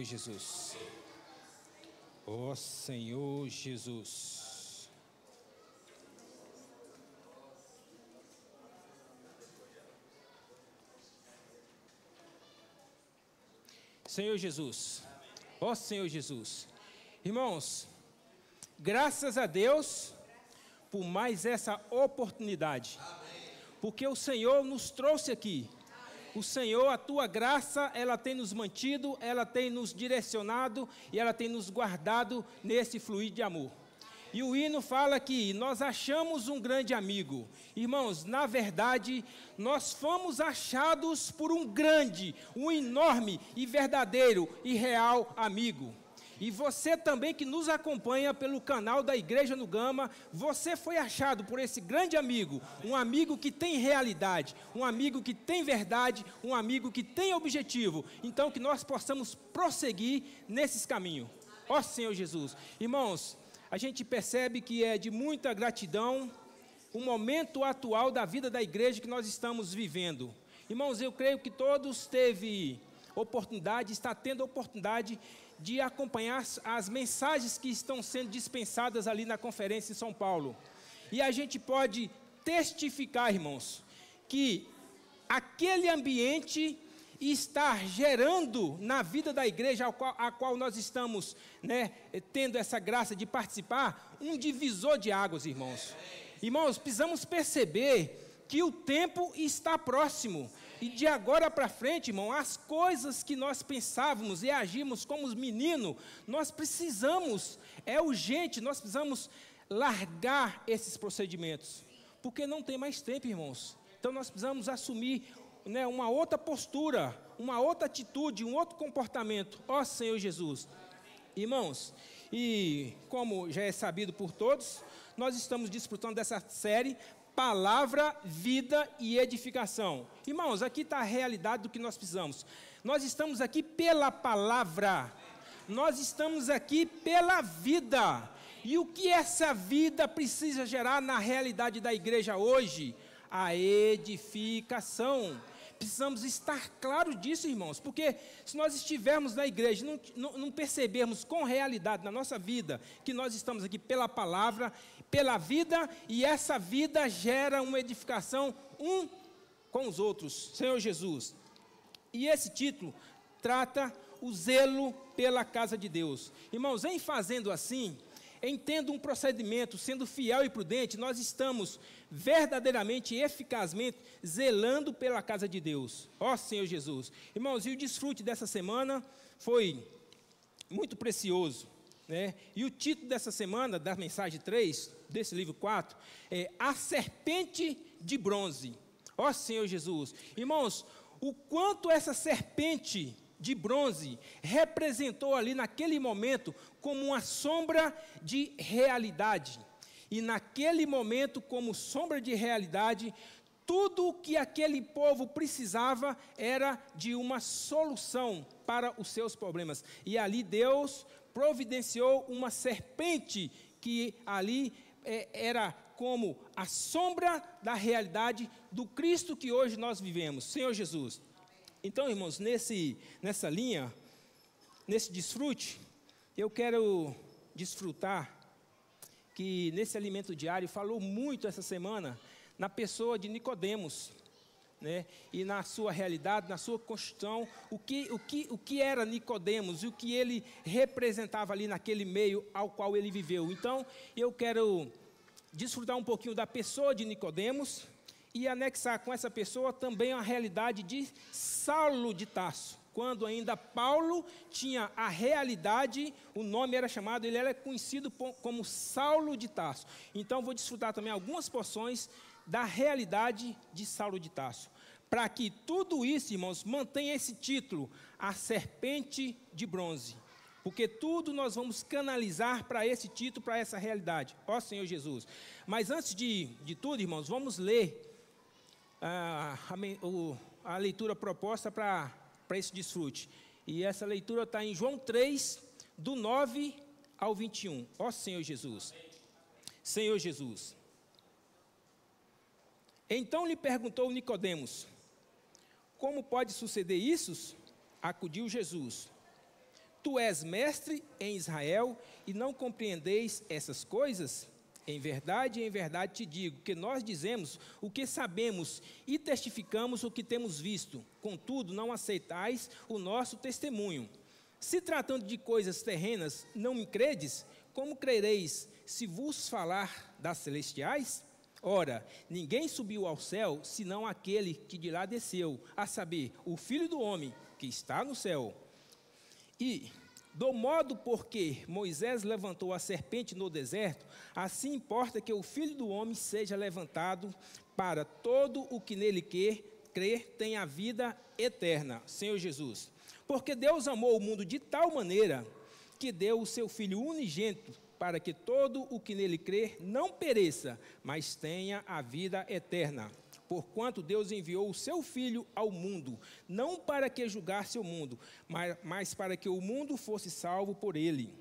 Jesus. Ó Senhor Jesus. Senhor Jesus. Ó Senhor Jesus. Irmãos, graças a Deus por mais essa oportunidade. Porque o Senhor nos trouxe aqui. O Senhor, a tua graça, ela tem nos mantido, ela tem nos direcionado e ela tem nos guardado nesse fluir de amor. E o hino fala que nós achamos um grande amigo. Irmãos, na verdade, nós fomos achados por um grande, um enorme e verdadeiro e real amigo. E você também que nos acompanha pelo canal da Igreja no Gama, você foi achado por esse grande amigo, um amigo que tem realidade, um amigo que tem verdade, um amigo que tem objetivo. Então que nós possamos prosseguir nesses caminhos. Ó Senhor Jesus. Irmãos, a gente percebe que é de muita gratidão o momento atual da vida da igreja que nós estamos vivendo. Irmãos, eu creio que todos está tendo oportunidade de acompanhar as mensagens que estão sendo dispensadas ali na conferência em São Paulo. E a gente pode testificar, irmãos, que aquele ambiente está gerando na vida da igreja a qual nós estamos, tendo essa graça de participar, um divisor de águas, irmãos. Irmãos, precisamos perceber que o tempo está próximo. E de agora para frente, irmão, as coisas que nós pensávamos e agimos como menino, nós precisamos, é urgente, nós precisamos largar esses procedimentos. Porque não tem mais tempo, irmãos. Então nós precisamos assumir uma outra postura, uma outra atitude, um outro comportamento. Ó Senhor Jesus. Irmãos, e como já é sabido por todos, nós estamos desfrutando dessa série Palavra, Vida e Edificação. Irmãos, aqui está a realidade do que nós precisamos. Nós estamos aqui pela palavra. Nós estamos aqui pela vida. E o que essa vida precisa gerar na realidade da igreja hoje? A edificação. Precisamos estar claros disso, irmãos, porque se nós estivermos na igreja e não percebermos com realidade na nossa vida que nós estamos aqui pela palavra, pela vida, e essa vida gera uma edificação um com os outros, Senhor Jesus. E esse título trata o zelo pela casa de Deus. Irmãos, em fazendo assim, em tendo um procedimento, sendo fiel e prudente, nós estamos verdadeiramente e eficazmente zelando pela casa de Deus. Ó Senhor Jesus. Irmãos, e o desfrute dessa semana foi muito precioso, E o título dessa semana, da mensagem 3, desse livro 4, é A Serpente de Bronze. Ó Senhor Jesus. Irmãos, o quanto essa serpente de bronze representou ali naquele momento como uma sombra de realidade. E naquele momento, como sombra de realidade, tudo o que aquele povo precisava era de uma solução para os seus problemas. E ali Deus providenciou uma serpente que ali era como a sombra da realidade do Cristo que hoje nós vivemos, Senhor Jesus. Então, irmãos, nessa linha, nesse desfrute, eu quero desfrutar que nesse alimento diário falou muito essa semana na pessoa de Nicodemos, E na sua realidade, na sua constituição, o que era Nicodemos e o que ele representava ali naquele meio ao qual ele viveu. Então, eu quero desfrutar um pouquinho da pessoa de Nicodemos e anexar com essa pessoa também a realidade de Saulo de Tarso. Quando ainda Paulo tinha a realidade, o nome era chamado, ele era conhecido como Saulo de Tarso. Então vou desfrutar também algumas porções da realidade de Saulo de Tarso. Para que tudo isso, irmãos, mantenha esse título, a serpente de bronze. Porque tudo nós vamos canalizar para esse título, para essa realidade. Ó Senhor Jesus. Mas antes de tudo, irmãos, vamos ler a leitura proposta para esse desfrute. E essa leitura está em João 3, do 9 ao 21. Ó Senhor Jesus. Senhor Jesus. Então lhe perguntou Nicodemos: como pode suceder isso? Acudiu Jesus: Tu és mestre em Israel e não compreendeis essas coisas? Em verdade te digo, que nós dizemos o que sabemos e testificamos o que temos visto. Contudo, não aceitais o nosso testemunho. Se tratando de coisas terrenas, não me credes? Como crereis se vos falar das celestiais? Ora, ninguém subiu ao céu, senão aquele que de lá desceu, a saber, o Filho do Homem, que está no céu. E, do modo porque Moisés levantou a serpente no deserto, assim importa que o Filho do Homem seja levantado, para todo o que nele crer tenha vida eterna. Senhor Jesus. Porque Deus amou o mundo de tal maneira, que deu o seu Filho unigênito, para que todo o que nele crer não pereça, mas tenha a vida eterna. Porquanto Deus enviou o seu Filho ao mundo, não para que julgasse o mundo, mas para que o mundo fosse salvo por ele.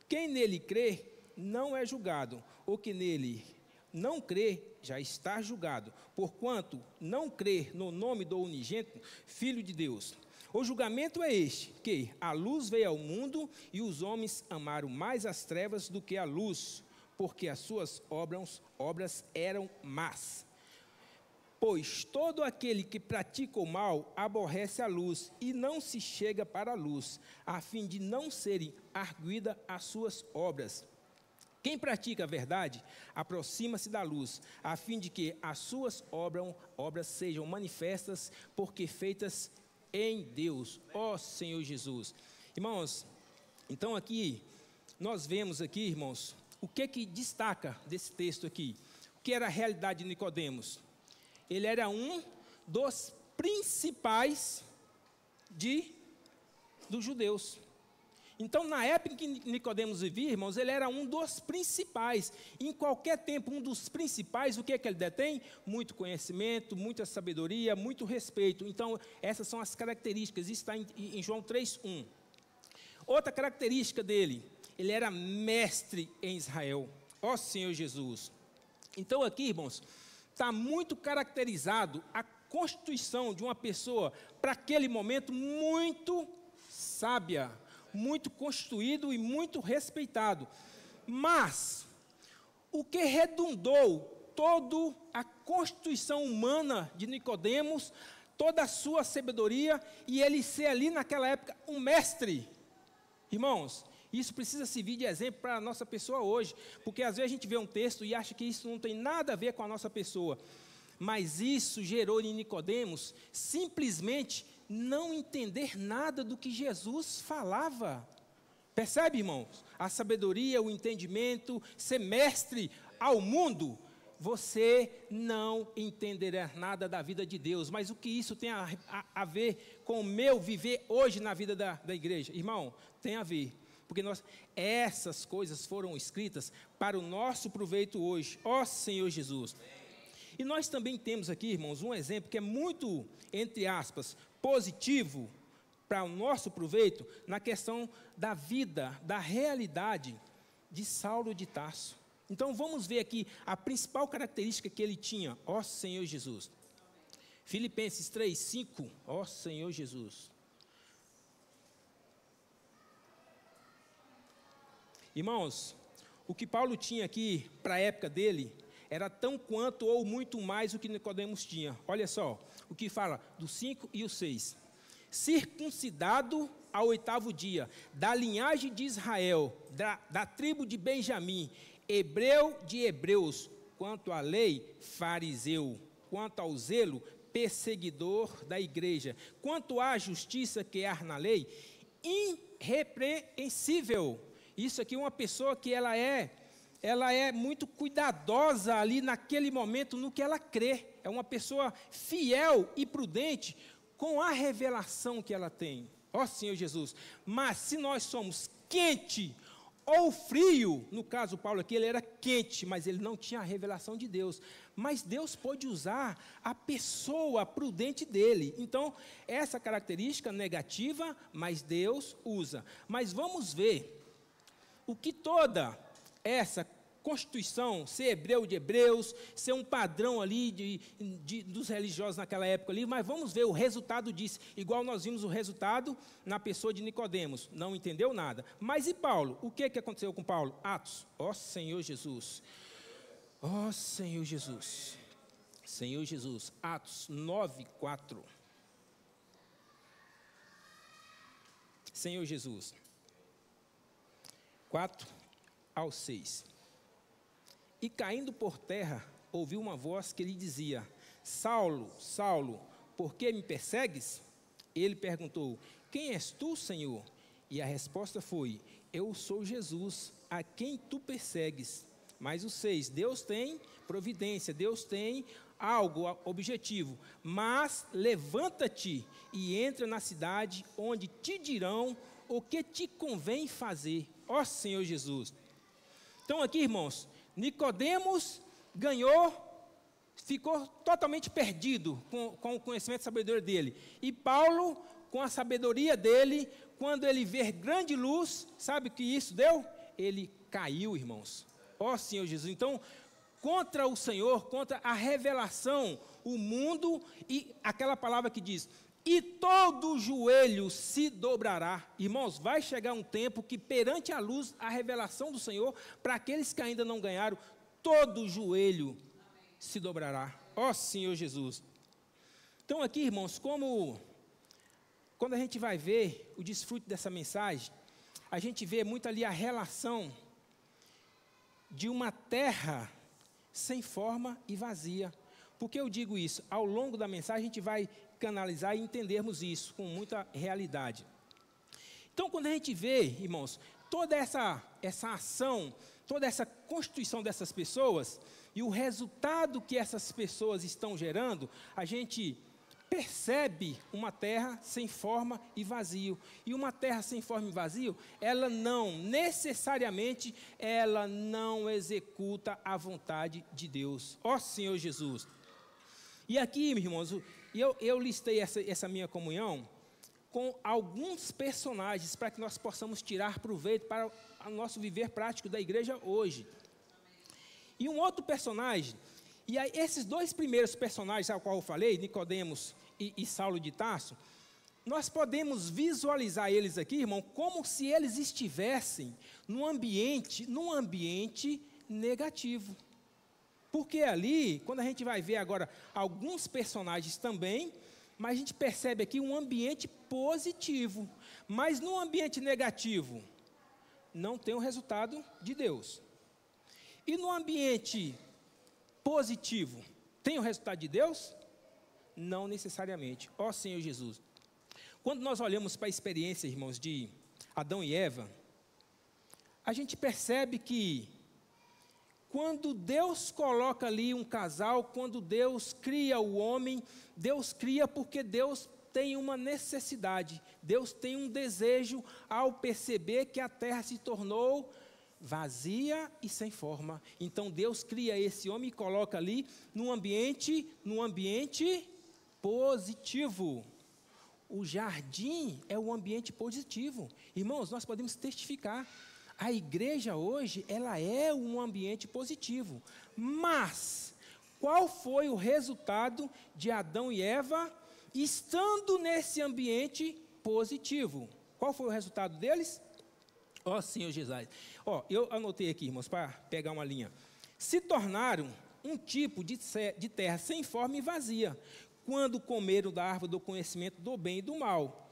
Quem nele crê, não é julgado. O que nele não crê, já está julgado. Porquanto não crê no nome do unigênito Filho de Deus. O julgamento é este, que a luz veio ao mundo, e os homens amaram mais as trevas do que a luz, porque as suas obras eram más. Pois todo aquele que pratica o mal aborrece a luz e não se chega para a luz, a fim de não serem arguidas as suas obras. Quem pratica a verdade aproxima-se da luz, a fim de que as suas obras sejam manifestas, porque feitas em Deus, ó Senhor Jesus. Irmãos, então aqui, nós vemos aqui, irmãos, o que destaca desse texto aqui? O que era a realidade de Nicodemos? Ele era um dos principais dos judeus. Então, na época que Nicodemos vivia, irmãos, ele era um dos principais. Em qualquer tempo, um dos principais, o que é que ele detém? Muito conhecimento, muita sabedoria, muito respeito. Então, essas são as características. Isso está em João 3:1. Outra característica dele, ele era mestre em Israel. Ó Senhor Jesus. Então, aqui, irmãos, está muito caracterizado a constituição de uma pessoa, para aquele momento, muito sábia, muito constituído e muito respeitado. Mas, o que redundou toda a constituição humana de Nicodemos, toda a sua sabedoria, e ele ser ali naquela época um mestre. Irmãos, isso precisa servir de exemplo para a nossa pessoa hoje, porque às vezes a gente vê um texto e acha que isso não tem nada a ver com a nossa pessoa, mas isso gerou em Nicodemos simplesmente não entender nada do que Jesus falava. Percebe, irmãos? A sabedoria, o entendimento, ser mestre ao mundo, você não entenderá nada da vida de Deus. Mas o que isso tem a ver com o meu viver hoje na vida da igreja? Irmão, tem a ver. Porque essas coisas foram escritas para o nosso proveito hoje, ó Senhor Jesus. E nós também temos aqui, irmãos, um exemplo que é muito, entre aspas, positivo para o nosso proveito, na questão da vida, da realidade de Saulo de Tarso. Então vamos ver aqui a principal característica que ele tinha, ó Senhor Jesus. Filipenses 3:5, ó Senhor Jesus. Irmãos, o que Paulo tinha aqui para a época dele era tão quanto ou muito mais o que Nicodemos tinha. Olha só, o que fala do 5 e o 6. Circuncidado ao 8º dia, da linhagem de Israel, da tribo de Benjamim, hebreu de hebreus, quanto à lei, fariseu, quanto ao zelo, perseguidor da igreja, quanto à justiça que há na lei, irrepreensível. Isso aqui é uma pessoa que ela é muito cuidadosa ali naquele momento no que ela crê. É uma pessoa fiel e prudente com a revelação que ela tem. Ó Senhor Jesus. Mas se nós somos quente ou frio, no caso Paulo aqui, ele era quente, mas ele não tinha a revelação de Deus. Mas Deus pode usar a pessoa prudente dele. Então, essa característica negativa, mas Deus usa. Mas vamos ver o que toda essa constituição, ser hebreu de hebreus, ser um padrão ali dos religiosos naquela época ali, mas vamos ver o resultado disso, igual nós vimos o resultado na pessoa de Nicodemos, não entendeu nada. Mas e Paulo? O que aconteceu com Paulo? Atos, ó Senhor Jesus, ó Senhor Jesus, Senhor Jesus, Atos 9:4. Senhor Jesus, 4-6. E caindo por terra, ouviu uma voz que lhe dizia: Saulo, Saulo, por que me persegues? Ele perguntou: quem és tu, Senhor? E a resposta foi: eu sou Jesus, a quem tu persegues. Mas o 6, Deus tem providência, Deus tem algo objetivo. Mas levanta-te e entra na cidade, onde te dirão o que te convém fazer. Ó Senhor Jesus. Então aqui, irmãos, Nicodemos ficou totalmente perdido com o conhecimento e sabedoria dele. E Paulo, com a sabedoria dele, quando ele vê grande luz, sabe o que isso deu? Ele caiu, irmãos. Ó Senhor Jesus. Então, contra o Senhor, contra a revelação, o mundo, e aquela palavra que diz: e todo joelho se dobrará. Irmãos, vai chegar um tempo que perante a luz, a revelação do Senhor, para aqueles que ainda não ganharam, todo joelho se dobrará. Ó Senhor Jesus. Então aqui, irmãos, quando a gente vai ver o desfrute dessa mensagem, a gente vê muito ali a relação de uma terra sem forma e vazia. Por que eu digo isso? Ao longo da mensagem a gente vai canalizar e entendermos isso com muita realidade. Então, quando a gente vê, irmãos, toda essa ação, toda essa constituição dessas pessoas e o resultado que essas pessoas estão gerando, a gente percebe uma terra sem forma e vazio. E uma terra sem forma e vazio, ela não necessariamente, ela não executa a vontade de Deus. Ó Senhor Jesus. E aqui, meus irmãos, eu listei essa minha comunhão com alguns personagens para que nós possamos tirar proveito para o nosso viver prático da igreja hoje. E um outro personagem, e aí esses dois primeiros personagens ao qual eu falei, Nicodemos e Saulo de Tarso, nós podemos visualizar eles aqui, irmão, como se eles estivessem num ambiente negativo. Porque ali, quando a gente vai ver agora alguns personagens também, mas a gente percebe aqui um ambiente positivo. Mas no ambiente negativo, não tem o resultado de Deus. E no ambiente positivo, tem o resultado de Deus? Não necessariamente. Ó Senhor Jesus. Quando nós olhamos para a experiência, irmãos, de Adão e Eva, a gente percebe que quando Deus coloca ali um casal, quando Deus cria o homem, Deus cria porque Deus tem uma necessidade, Deus tem um desejo ao perceber que a terra se tornou vazia e sem forma. Então Deus cria esse homem e coloca ali num ambiente positivo. O jardim é um ambiente positivo. Irmãos, nós podemos testificar. A igreja hoje, ela é um ambiente positivo. Mas, qual foi o resultado de Adão e Eva estando nesse ambiente positivo? Qual foi o resultado deles? Ó Senhor Jesus. Ó, eu anotei aqui, irmãos, para pegar uma linha. Se tornaram um tipo de terra sem forma e vazia, quando comeram da árvore do conhecimento do bem e do mal.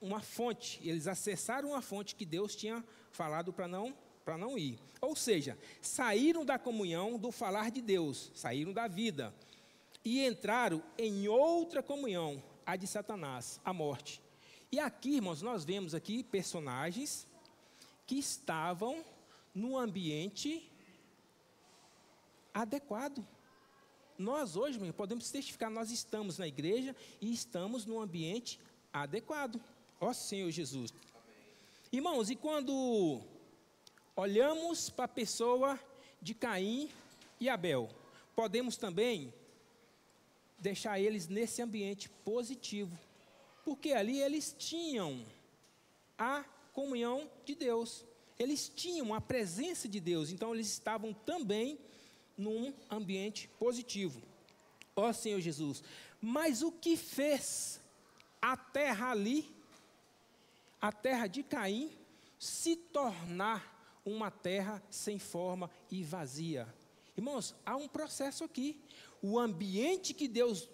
Uma fonte, eles acessaram uma fonte que Deus tinha falado para não ir. Ou seja, saíram da comunhão do falar de Deus, saíram da vida e entraram em outra comunhão, a de Satanás, a morte. E aqui, irmãos, nós vemos aqui personagens que estavam no ambiente adequado. Nós hoje, irmãos, podemos testificar, nós estamos na igreja e estamos num ambiente adequado. Ó Senhor Jesus. Irmãos, e quando olhamos para a pessoa de Caim e Abel, podemos também deixar eles nesse ambiente positivo, porque ali eles tinham a comunhão de Deus, eles tinham a presença de Deus, então eles estavam também num ambiente positivo. Ó Senhor Jesus, mas o que fez a terra ali, a terra de Caim, se tornar uma terra sem forma e vazia? Irmãos, há um processo aqui. O ambiente que Deus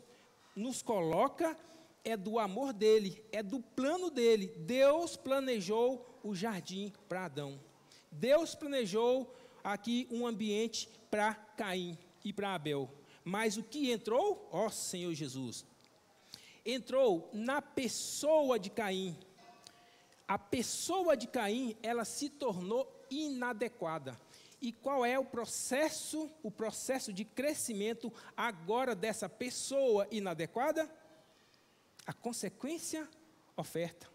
nos coloca é do amor dele, é do plano dele. Deus planejou o jardim para Adão. Deus planejou aqui um ambiente para Caim e para Abel. Mas o que entrou? Ó Senhor Jesus, entrou na pessoa de Caim. A pessoa de Caim, ela se tornou inadequada. E qual é o processo de crescimento agora dessa pessoa inadequada? A consequência, oferta.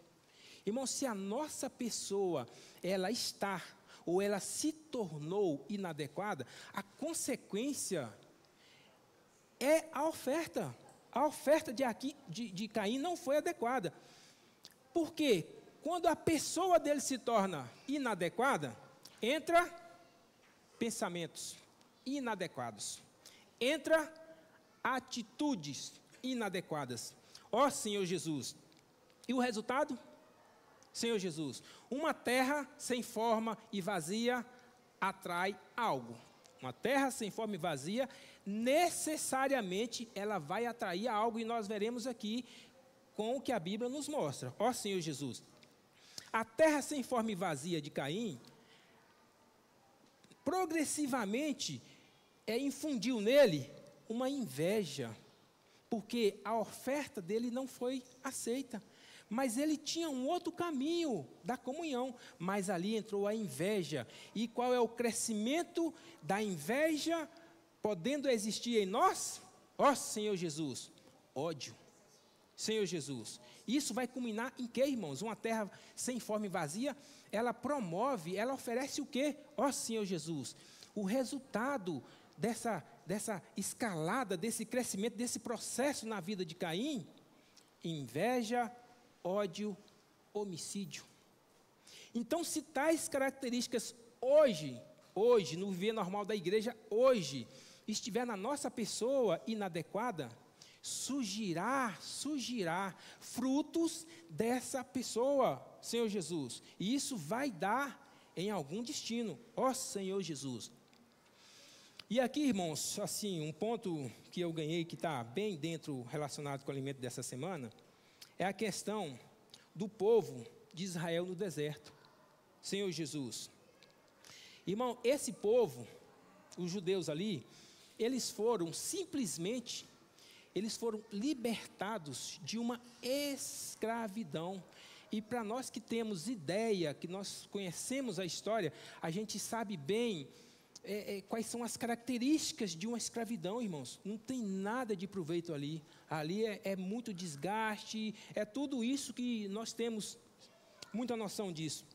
Irmão, se a nossa pessoa, ela está, ou ela se tornou inadequada, a consequência é a oferta. A oferta de Caim não foi adequada. Por quê? Quando a pessoa dele se torna inadequada, entra pensamentos inadequados, entra atitudes inadequadas. Ó Senhor Jesus, e o resultado? Senhor Jesus, uma terra sem forma e vazia atrai algo. Uma terra sem forma e vazia, necessariamente ela vai atrair algo, e nós veremos aqui com o que a Bíblia nos mostra. Ó Senhor Jesus, a terra sem forma e vazia de Caim, progressivamente, infundiu nele uma inveja, porque a oferta dele não foi aceita. Mas ele tinha um outro caminho da comunhão, mas ali entrou a inveja. E qual é o crescimento da inveja podendo existir em nós? Ó Senhor Jesus, ódio. Senhor Jesus, isso vai culminar em quê, irmãos? Uma terra sem forma e vazia, ela promove, ela oferece o quê? Ó Senhor Jesus, o resultado dessa escalada, desse crescimento, desse processo na vida de Caim, inveja, ódio, homicídio. Então, se tais características hoje, no viver normal da igreja, hoje, estiver na nossa pessoa inadequada, surgirá frutos dessa pessoa, Senhor Jesus. E isso vai dar em algum destino, ó Senhor Jesus. E aqui, irmãos, assim, um ponto que eu ganhei, que está bem dentro, relacionado com o alimento dessa semana, é a questão do povo de Israel no deserto. Senhor Jesus. Irmão, esse povo, os judeus ali, eles foram libertados de uma escravidão. E para nós que temos ideia, que nós conhecemos a história, a gente sabe bem quais são as características de uma escravidão, irmãos. Não tem nada de proveito ali. Ali é muito desgaste, é tudo isso que nós temos muita noção disso.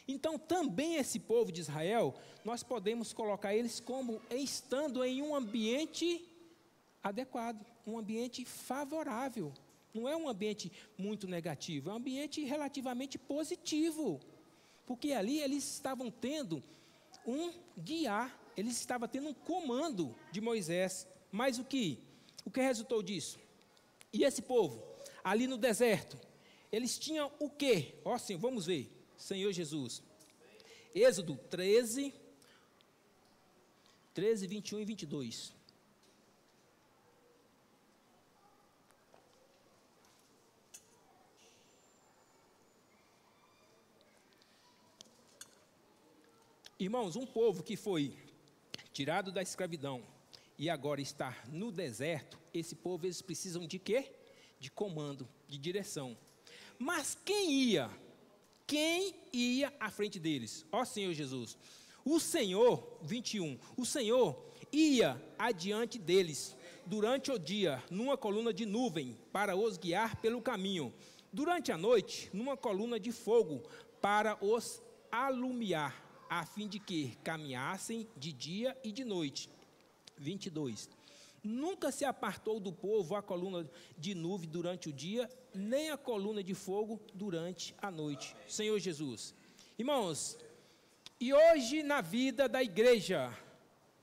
Então, também esse povo de Israel, nós podemos colocar eles como estando em um ambiente adequado, um ambiente favorável. Não é um ambiente muito negativo, é um ambiente relativamente positivo. Porque ali eles estavam tendo um guiar, eles estavam tendo um comando de Moisés. Mas o que resultou disso? E esse povo, ali no deserto, eles tinham o quê? Ó, sim, vamos ver, Senhor Jesus. Êxodo 13, 21 e 22. Irmãos, um povo que foi tirado da escravidão e agora está no deserto, esse povo, eles precisam de quê? De comando, de direção. Mas quem ia à frente deles? Ó Senhor Jesus, o Senhor, 21, o Senhor ia adiante deles durante o dia, numa coluna de nuvem, para os guiar pelo caminho. Durante a noite, numa coluna de fogo, para os alumiar, a fim de que caminhassem de dia e de noite. 22. Nunca se apartou do povo a coluna de nuvem durante o dia, nem a coluna de fogo durante a noite. Senhor Jesus. Irmãos, E hoje na vida da igreja,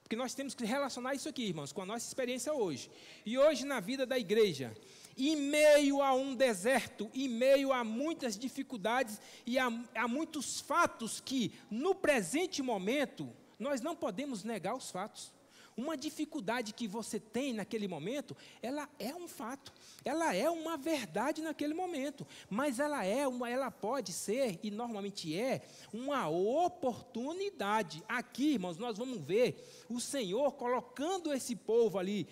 porque nós temos que relacionar isso aqui, irmãos, com a nossa experiência hoje. E hoje na vida da igreja, em meio a um deserto, em meio a muitas dificuldades e a muitos fatos que, no presente momento, nós não podemos negar os fatos. Uma dificuldade que você tem naquele momento, ela é um fato, ela é uma verdade naquele momento, mas ela pode ser, e normalmente é, uma oportunidade. Aqui, irmãos, nós vamos ver o Senhor colocando esse povo ali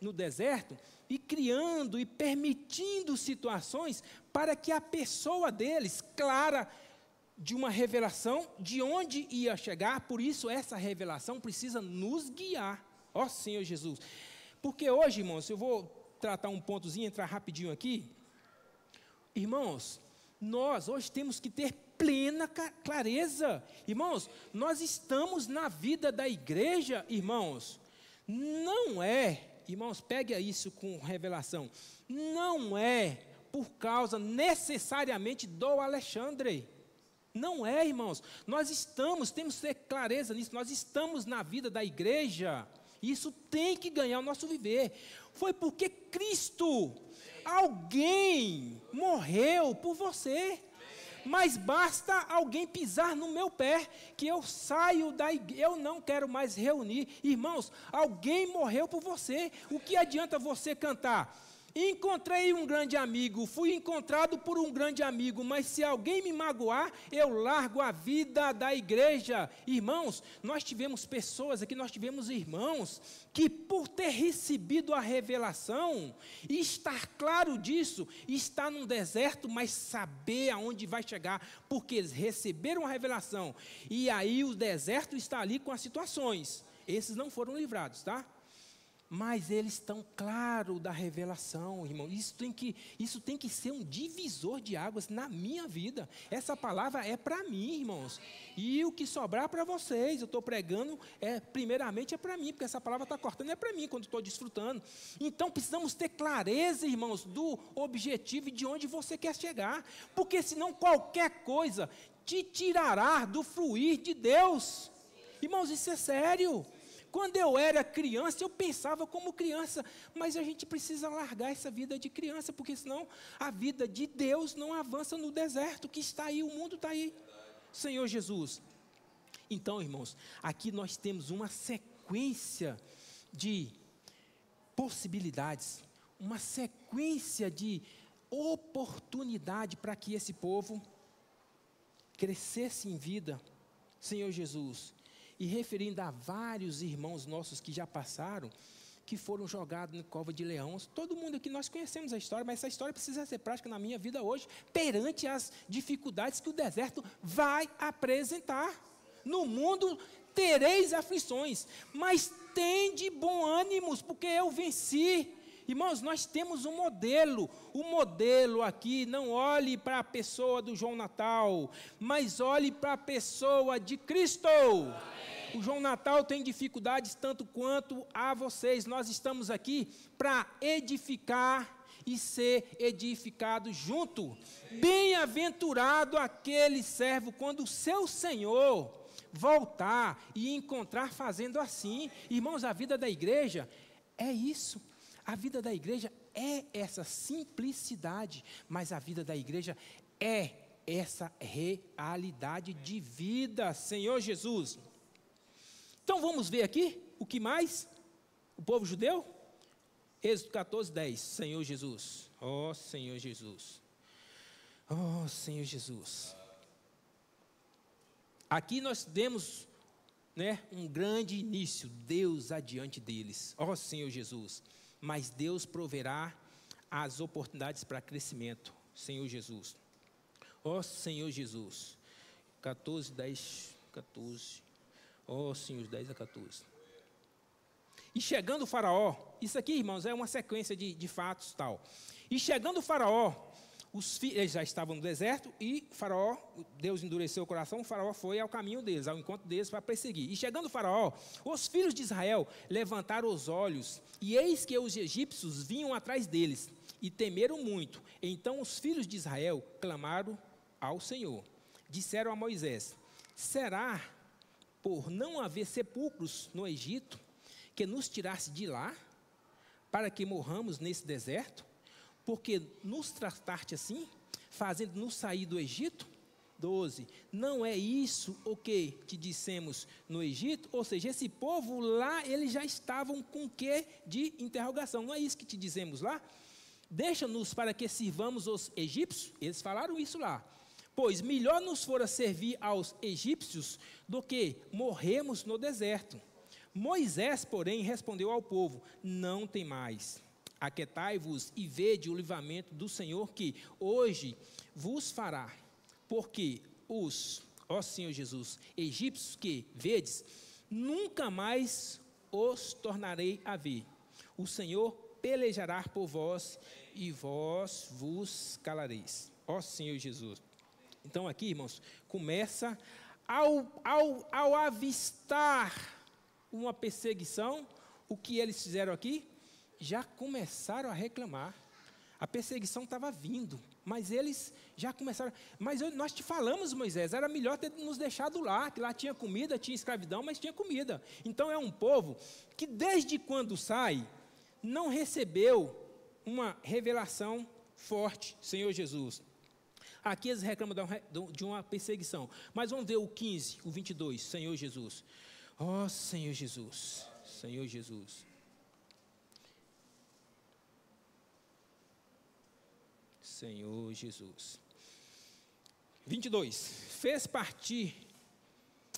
no deserto, e criando e permitindo situações para que a pessoa deles, clara, de uma revelação de onde ia chegar. Por isso essa revelação precisa nos guiar, ó Senhor Jesus. Porque hoje, irmãos, eu vou tratar um pontozinho, entrar rapidinho aqui. Irmãos, nós hoje temos que ter plena clareza. Irmãos, nós estamos na vida da igreja, irmãos, não é, irmãos, pegue isso com revelação, não é por causa necessariamente do Alexandre. Não é, irmãos. Temos que ter clareza nisso. Nós estamos na vida da igreja. Isso tem que ganhar o nosso viver. Foi porque Cristo, alguém morreu por você. Mas basta alguém pisar no meu pé, que eu saio da igreja, eu não quero mais reunir. Irmãos, alguém morreu por você. O que adianta você cantar? Encontrei um grande amigo, fui encontrado por um grande amigo, mas se alguém me magoar, eu largo a vida da igreja. Irmãos, nós tivemos pessoas aqui, nós tivemos irmãos, que por ter recebido a revelação, e estar claro disso, está num deserto, mas saber aonde vai chegar, porque eles receberam a revelação, e aí o deserto está ali com as situações. Esses não foram livrados, tá? Mas eles estão claros da revelação, irmão. Isso tem que ser um divisor de águas na minha vida. Essa palavra é para mim, irmãos. E o que sobrar para vocês, eu estou pregando, primeiramente é para mim, porque essa palavra está cortando, é para mim, quando estou desfrutando. Então, precisamos ter clareza, irmãos, do objetivo e de onde você quer chegar. Porque senão qualquer coisa te tirará do fluir de Deus. Irmãos, isso é sério. Quando eu era criança, eu pensava como criança, mas a gente precisa largar essa vida de criança, porque senão a vida de Deus não avança no deserto, que está aí, o mundo está aí. Senhor Jesus. Então, irmãos, aqui nós temos uma sequência de possibilidades, uma sequência de oportunidade para que esse povo crescesse em vida, Senhor Jesus. E referindo a vários irmãos nossos que já passaram, que foram jogados na cova de leões. Todo mundo aqui, nós conhecemos a história, mas essa história precisa ser prática na minha vida hoje, perante as dificuldades que o deserto vai apresentar. No mundo tereis aflições, mas tende bom ânimo, porque eu venci. Irmãos, nós temos um modelo. O modelo aqui, não olhe para a pessoa do João Natal, mas olhe para a pessoa de Cristo. O João Natal tem dificuldades tanto quanto a vocês. Nós estamos aqui para edificar e ser edificado junto. Bem-aventurado aquele servo quando o seu Senhor voltar e encontrar fazendo assim. Irmãos, a vida da igreja é isso. A vida da igreja é essa simplicidade, mas a vida da igreja é essa realidade de vida, Senhor Jesus. Então vamos ver aqui o que mais o povo judeu? Êxodo 14, 10, Senhor Jesus, ó Senhor Jesus, ó Senhor Jesus. Aqui nós demos, um grande início, Deus adiante deles, ó Senhor Jesus. Mas Deus proverá as oportunidades para crescimento, Senhor Jesus. Ó Senhor Jesus, 14, 10, 14, ó Senhor, 10 a 14. E chegando o faraó, isso aqui, irmãos, é uma sequência de fatos tal. E chegando o faraó, eles já estavam no deserto, e faraó, Deus endureceu o coração, o faraó foi ao caminho deles, ao encontro deles para perseguir. E chegando o faraó, os filhos de Israel levantaram os olhos, e eis que os egípcios vinham atrás deles, e temeram muito. Então os filhos de Israel clamaram ao Senhor. Disseram a Moisés: será por não haver sepulcros no Egito, que nos tirasse de lá, para que morramos nesse deserto? Porque nos trataste assim, fazendo-nos sair do Egito? 12. Não é isso o que te dissemos no Egito? Ou seja, esse povo lá, eles já estavam com o quê de interrogação? Não é isso que te dizemos lá? Deixa-nos para que sirvamos os egípcios? Eles falaram isso lá. Pois melhor nos fora servir aos egípcios do que morrermos no deserto. Moisés, porém, respondeu ao povo: não temais, aquietai-vos e vede o livramento do Senhor que hoje vos fará. Porque ó Senhor Jesus, egípcios que vedes, nunca mais os tornarei a ver. O Senhor pelejará por vós e vós vos calareis. Ó Senhor Jesus. Então aqui, irmãos, começa ao avistar uma perseguição, o que eles fizeram aqui? Já começaram a reclamar. A perseguição estava vindo, mas eles já começaram. Mas nós te falamos, Moisés, era melhor ter nos deixado lá, que lá tinha comida, tinha escravidão, mas tinha comida. Então é um povo que desde quando sai, não recebeu uma revelação forte, Senhor Jesus. Aqui eles reclamam de uma perseguição. Mas vamos ver o 15, o 22, Senhor Jesus. Ó Senhor Jesus, Senhor Jesus. Senhor Jesus. 22. Fez partir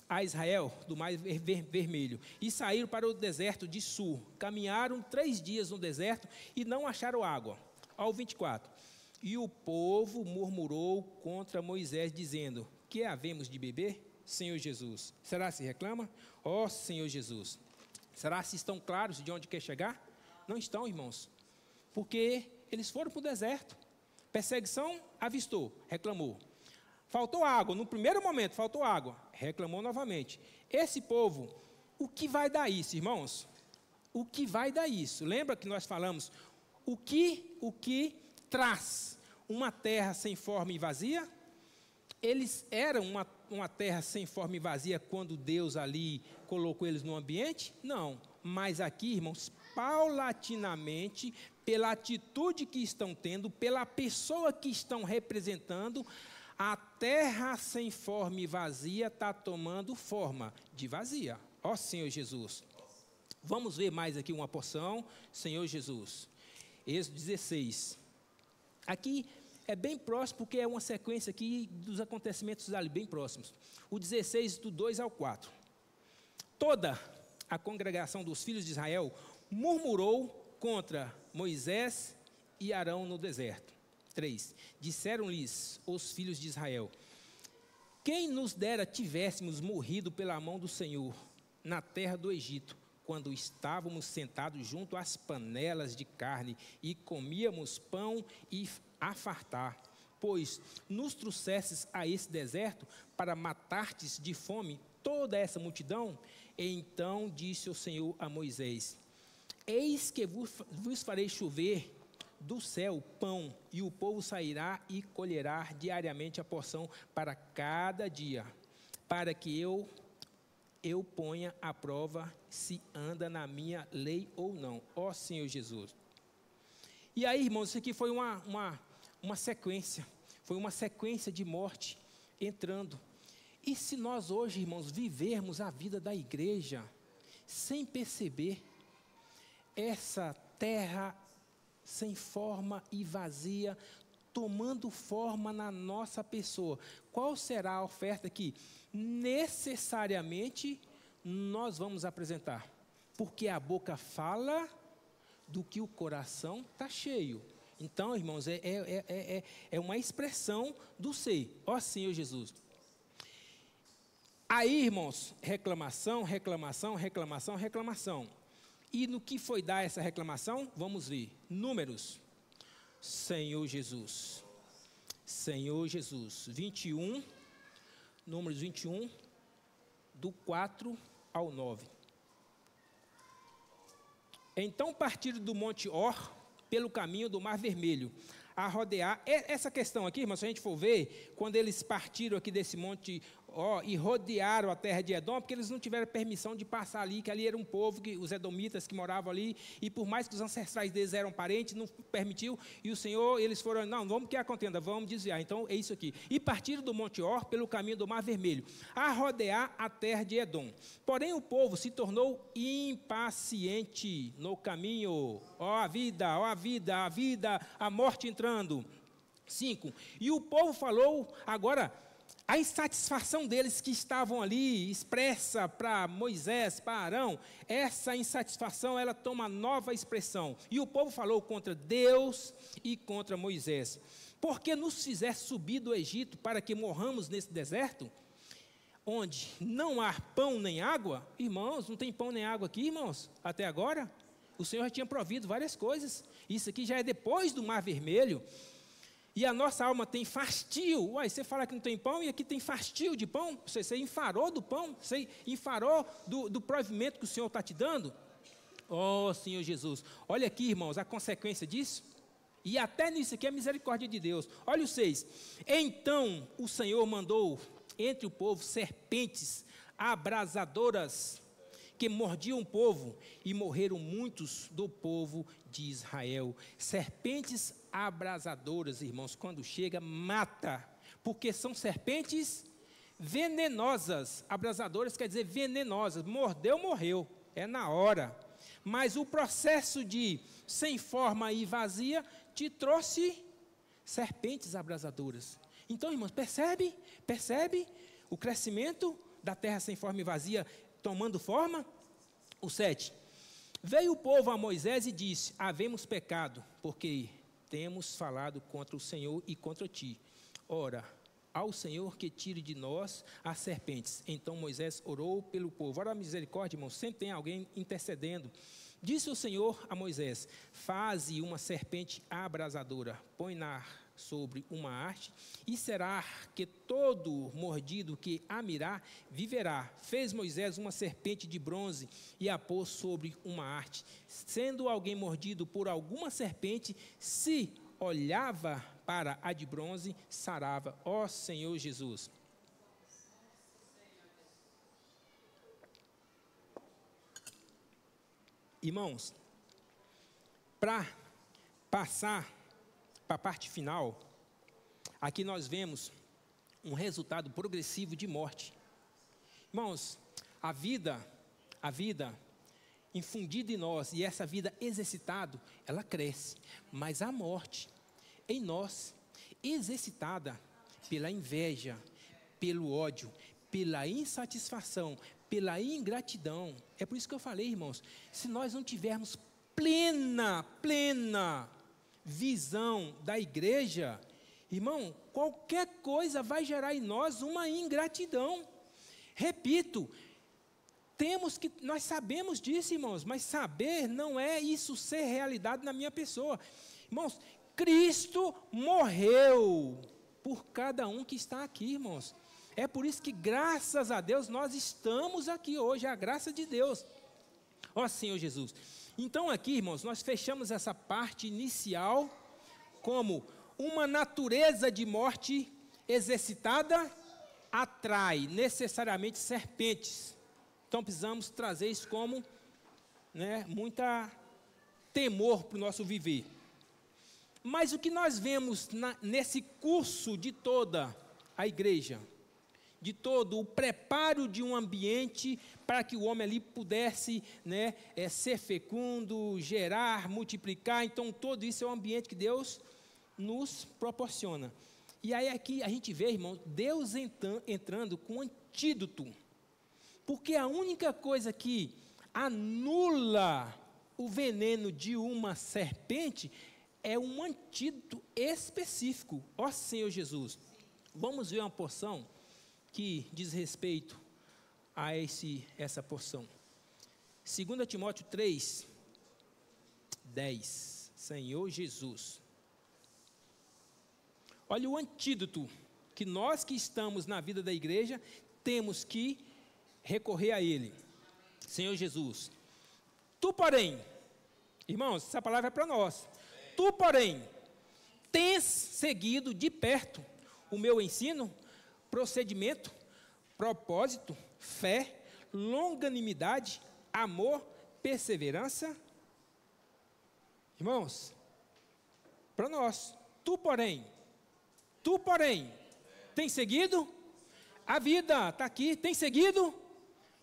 a Israel do mar vermelho e saíram para o deserto de Sur. Caminharam 3 dias no deserto e não acharam água. Ao 24. E o povo murmurou contra Moisés, dizendo: que havemos de beber, Senhor Jesus? Será se reclama? Ó Senhor Jesus. Será se estão claros de onde quer chegar? Não estão, irmãos. Porque eles foram para o deserto. Perseguição, avistou, reclamou. Faltou água, no primeiro momento faltou água, reclamou novamente. Esse povo, o que vai dar isso, irmãos? O que vai dar isso? Lembra que nós falamos, o que traz uma terra sem forma e vazia? Eles eram uma terra sem forma e vazia quando Deus ali colocou eles no ambiente? Não, mas aqui, irmãos, paulatinamente, pela atitude que estão tendo, pela pessoa que estão representando, a terra sem forma e vazia está tomando forma de vazia. Ó Senhor Jesus. Vamos ver mais aqui uma porção, Senhor Jesus. Êxodo 16. Aqui é bem próximo, porque é uma sequência aqui dos acontecimentos ali, bem próximos. O 16, do 2 ao 4. Toda a congregação dos filhos de Israel murmurou contra Moisés e Arão no deserto. 3. Disseram-lhes os filhos de Israel: quem nos dera tivéssemos morrido pela mão do Senhor na terra do Egito, quando estávamos sentados junto às panelas de carne e comíamos pão e a fartar, pois nos trouxesses a esse deserto para matar-te de fome toda essa multidão? Então disse o Senhor a Moisés: eis que vos farei chover do céu pão, e o povo sairá e colherá diariamente a porção para cada dia, para que eu ponha à prova se anda na minha lei ou não. Ó Senhor Jesus. E aí, irmãos, isso aqui foi uma sequência, foi uma sequência de morte entrando. E se nós hoje, irmãos, vivermos a vida da igreja sem perceber essa terra sem forma e vazia, tomando forma na nossa pessoa, qual será a oferta que necessariamente nós vamos apresentar? Porque a boca fala do que o coração está cheio. Então, irmãos, é uma expressão do ser. Ó Senhor Jesus. Aí, irmãos, reclamação, reclamação, reclamação, reclamação. E no que foi dar essa reclamação? Vamos ver. Números. Senhor Jesus. Senhor Jesus. 21. Números 21, do 4 ao 9. Então partiram do Monte Or, pelo caminho do Mar Vermelho, a rodear. Essa questão aqui, irmãos, se a gente for ver, quando eles partiram aqui desse Monte e rodearam a terra de Edom, porque eles não tiveram permissão de passar ali, que ali era um povo, os edomitas que moravam ali, e por mais que os ancestrais deles eram parentes, não permitiu, e o Senhor, eles foram, não, vamos que a contenda, vamos desviar, então é isso aqui. E partiram do Monte Or pelo caminho do Mar Vermelho, a rodear a terra de Edom. Porém o povo se tornou impaciente no caminho, a vida, a morte entrando. 5. E o povo falou, agora, a insatisfação deles que estavam ali, expressa para Moisés, para Arão, essa insatisfação, ela toma nova expressão. E o povo falou contra Deus e contra Moisés. Por que nos fizeste subir do Egito para que morramos nesse deserto, onde não há pão nem água? Irmãos, não tem pão nem água aqui, irmãos, até agora? O Senhor já tinha provido várias coisas. Isso aqui já é depois do Mar Vermelho. E a nossa alma tem fastio. Uai, você fala que não tem pão e aqui tem fastio de pão? Você enfarou do pão? Você enfarou do provimento que o Senhor está te dando? Oh, Senhor Jesus. Olha aqui, irmãos, a consequência disso. E até nisso aqui é a misericórdia de Deus. Olha o 6. Então o Senhor mandou entre o povo serpentes abrasadoras, que mordiam o povo, e morreram muitos do povo de Israel. Serpentes abrasadoras, irmãos, quando chega, mata, porque são serpentes venenosas. Abrasadoras quer dizer venenosas, mordeu, morreu, é na hora. Mas o processo de sem forma e vazia te trouxe serpentes abrasadoras. Então, irmãos, percebe o crescimento da terra sem forma e vazia tomando forma? O 7. Veio o povo a Moisés e disse: havemos pecado, porque temos falado contra o Senhor e contra ti. Ora, ao Senhor que tire de nós as serpentes. Então Moisés orou pelo povo. Ora, a misericórdia, irmãos, sempre tem alguém intercedendo. Disse o Senhor a Moisés: faze uma serpente abrasadora, põe-na sobre uma haste, e será que todo mordido que a mirar viverá. Fez Moisés uma serpente de bronze e a pôs sobre uma haste. Sendo alguém mordido por alguma serpente, se olhava para a de bronze, sarava. Ó Senhor Jesus. Irmãos, para passar para a parte final, aqui nós vemos um resultado progressivo de morte. Irmãos, a vida infundida em nós, e essa vida exercitada, ela cresce, mas a morte em nós, exercitada pela inveja, pelo ódio, pela insatisfação, pela ingratidão. É por isso que eu falei, irmãos, se nós não tivermos plena visão da igreja, irmão, qualquer coisa vai gerar em nós uma ingratidão. Repito, nós sabemos disso, irmãos, mas saber não é isso ser realidade na minha pessoa. Irmãos, Cristo morreu por cada um que está aqui, irmãos. É por isso que, graças a Deus, nós estamos aqui hoje, a graça de Deus. Ó Senhor Jesus. Então aqui, irmãos, nós fechamos essa parte inicial como uma natureza de morte exercitada atrai necessariamente serpentes. Então precisamos trazer isso como muita temor para o nosso viver. Mas o que nós vemos nesse curso de toda a igreja, de todo o preparo de um ambiente para que o homem ali pudesse ser fecundo, gerar, multiplicar. Então, todo isso é um ambiente que Deus nos proporciona. E aí aqui a gente vê, irmão, Deus entrando com um antídoto. Porque a única coisa que anula o veneno de uma serpente é um antídoto específico. Ó Senhor Jesus, vamos ver uma porção que diz respeito a essa porção. 2 Timóteo 3, 10. Senhor Jesus. Olha o antídoto que nós que estamos na vida da igreja temos que recorrer a ele. Senhor Jesus. Tu, porém, irmãos, essa palavra é para nós. Tu, porém, tens seguido de perto o meu ensino, procedimento, propósito, fé, longanimidade, amor, perseverança. Irmãos, para nós, tu porém, tem seguido? A vida está aqui, tem seguido?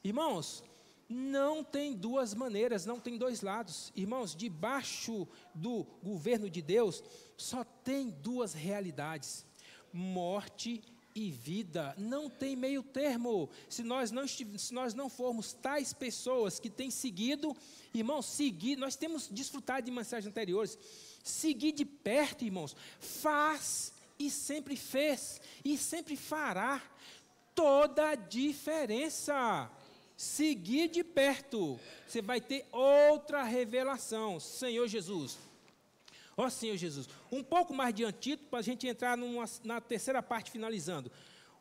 Irmãos, não tem duas maneiras, não tem dois lados. Irmãos, debaixo do governo de Deus, só tem duas realidades: morte e vida. Não tem meio termo. Se nós não formos tais pessoas que têm seguido, irmãos, seguir, nós temos desfrutado de mensagens anteriores, seguir de perto, irmãos, faz e sempre fez e sempre fará toda a diferença. Seguir de perto, você vai ter outra revelação. Senhor Jesus, ó Senhor Jesus, um pouco mais de antídoto para a gente entrar na terceira parte, finalizando,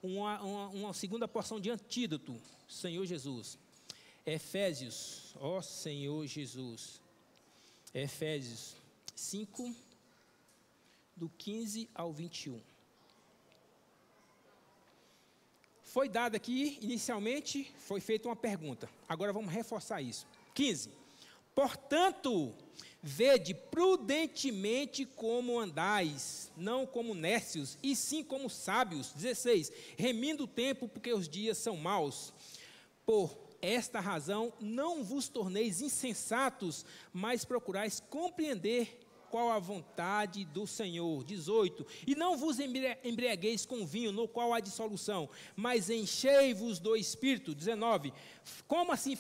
uma segunda porção de antídoto. Senhor Jesus, Efésios, ó Senhor Jesus, Efésios 5, do 15 ao 21. Foi dado aqui, inicialmente, foi feita uma pergunta. Agora vamos reforçar isso. 15. Portanto, vede prudentemente como andais, não como nécios, e sim como sábios. 16. Remindo o tempo, porque os dias são maus. Por esta razão, não vos torneis insensatos, mas procurais compreender qual a vontade do Senhor. 18. E não vos embriagueis com vinho, no qual há dissolução, mas enchei-vos do Espírito. 19. Como assim?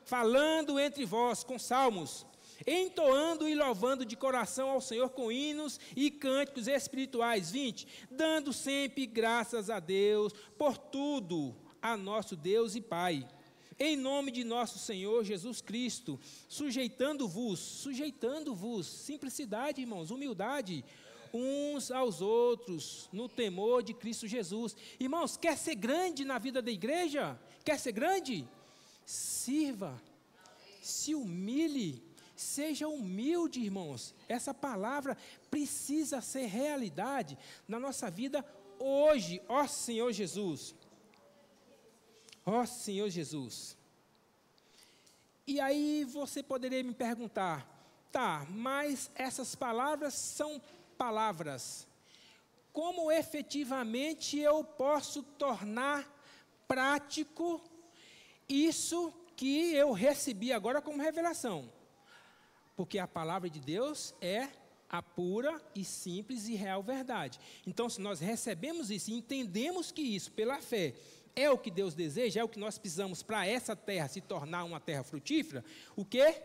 Falando entre vós com salmos, entoando e louvando de coração ao Senhor com hinos e cânticos espirituais. 20. Dando sempre graças a Deus por tudo, a nosso Deus e Pai, em nome de nosso Senhor Jesus Cristo, sujeitando-vos, simplicidade, irmãos, humildade, uns aos outros, no temor de Cristo Jesus. Irmãos, quer ser grande na vida da igreja? Quer ser grande? Sirva, se humilhe, seja humilde, irmãos. Essa palavra precisa ser realidade na nossa vida hoje, ó Senhor Jesus. Ó Senhor Jesus. E aí você poderia me perguntar, tá, mas essas palavras são palavras. Como efetivamente eu posso tornar prático isso que eu recebi agora como revelação? Porque a palavra de Deus é a pura e simples e real verdade. Então, se nós recebemos isso e entendemos que isso, pela fé, é o que Deus deseja, é o que nós precisamos para essa terra se tornar uma terra frutífera, o quê?